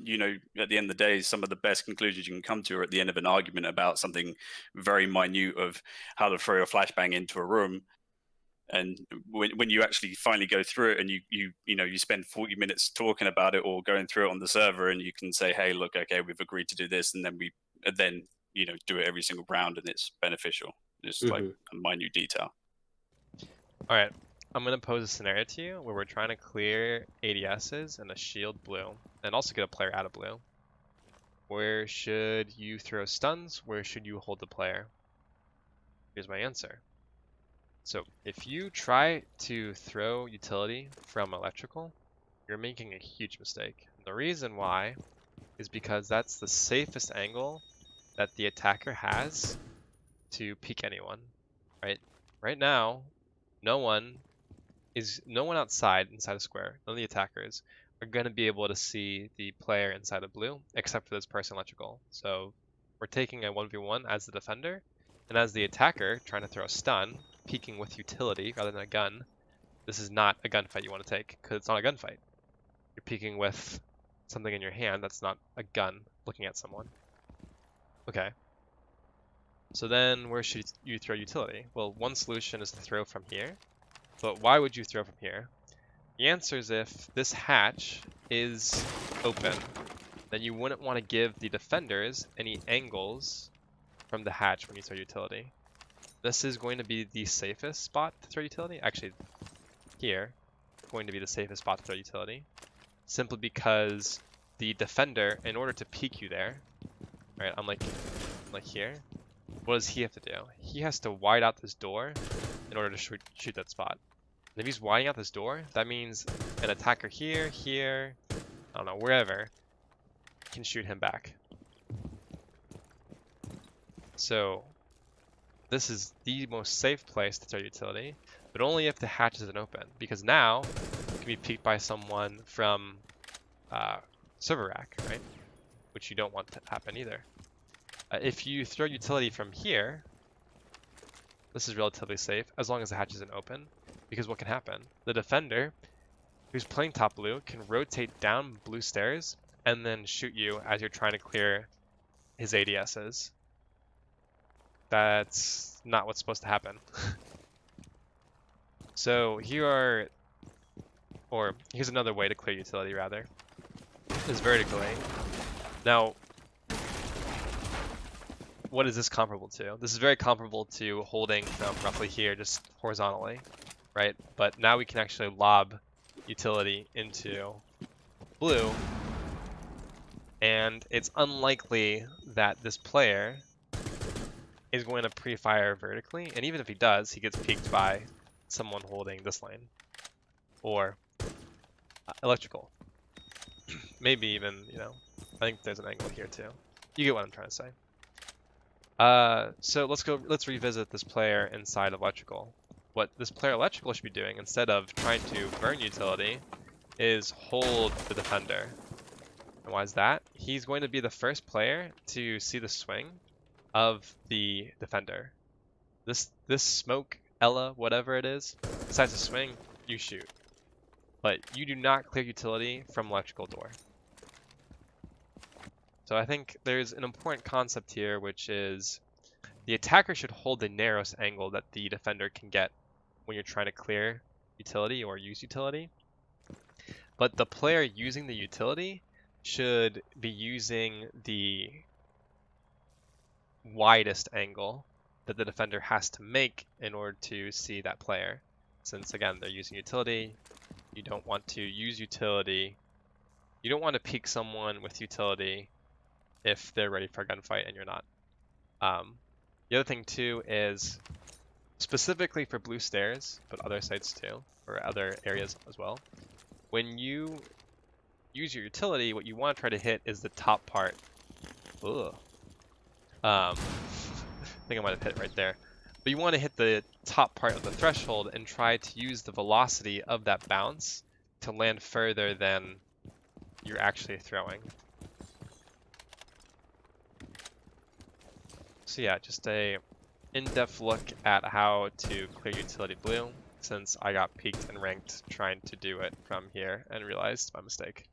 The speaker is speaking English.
at the end of the day, some of the best conclusions you can come to are at the end of an argument about something very minute of how to throw a flashbang into a room. And when you actually finally go through it and you spend 40 minutes talking about it or going through it on the server, and you can say, hey, look, okay, we've agreed to do this, and then do it every single round, and it's beneficial. Just like Hmm. a minute detail. All right, I'm gonna pose a scenario to you where we're trying to clear ADSs and a shield blue, and also get a player out of blue. Where should you throw stuns? Where should you hold the player? Here's my answer. So if you try to throw utility from electrical, you're making a huge mistake. The reason why is because that's the safest angle that the attacker has to peek anyone, right? Right now, no one inside a square, none of the attackers are going to be able to see the player inside of blue except for this person electrical. So we're taking a 1v1 as the defender, and as the attacker trying to throw a stun, peeking with utility rather than a gun. This is not a gunfight you want to take, because it's not a gunfight. You're peeking with something in your hand that's not a gun looking at someone. Okay. So then where should you throw utility? Well, one solution is to throw from here. But why would you throw from here? The answer is if this hatch is open, then you wouldn't want to give the defenders any angles from the hatch when you throw utility. This is going to be the safest spot to throw utility. Actually, here, going to be the safest spot to throw utility. Simply because the defender, in order to peek you there, right, unlike here, what does he have to do? He has to wide out this door in order to shoot that spot. And if he's widening out this door, that means an attacker here, I don't know, wherever, can shoot him back. So this is the most safe place to throw utility, but only if the hatch isn't open, because now it can be peeked by someone from server rack, right? Which you don't want to happen either. If you throw utility from here, this is relatively safe as long as the hatch isn't open, because what can happen? The defender who's playing top blue can rotate down blue stairs and then shoot you as you're trying to clear his ADSs. That's not what's supposed to happen. So here's another way to clear utility rather, is vertically. Now, what is this comparable to? This is very comparable to holding from roughly here, just horizontally, right? But now we can actually lob utility into blue, and it's unlikely that this player is going to pre-fire vertically, and even if he does, he gets peeked by someone holding this lane, or electrical. Maybe even, I think there's an angle here too. You get what I'm trying to say. So let's revisit this player inside electrical. What this player electrical should be doing, instead of trying to burn utility, is hold the defender. And why is that? He's going to be the first player to see the swing of the defender. This smoke, Ella, whatever it is, decides to swing, you shoot. But you do not clear utility from electrical door. So I think there's an important concept here, which is the attacker should hold the narrowest angle that the defender can get when you're trying to clear utility or use utility. But the player using the utility should be using the widest angle that the defender has to make in order to see that player. Since again, they're using utility, you don't want to use utility. You don't want to peek someone with utility if they're ready for a gunfight and you're not. The other thing too is, specifically for blue stairs, but other sites too, or other areas as well, when you use your utility, what you want to try to hit is the top part. Ugh. I think I might have hit right there. But you want to hit the top part of the threshold and try to use the velocity of that bounce to land further than you're actually throwing. So yeah, just a in-depth look at how to clear utility blue, since I got peaked and ranked trying to do it from here and realized my mistake.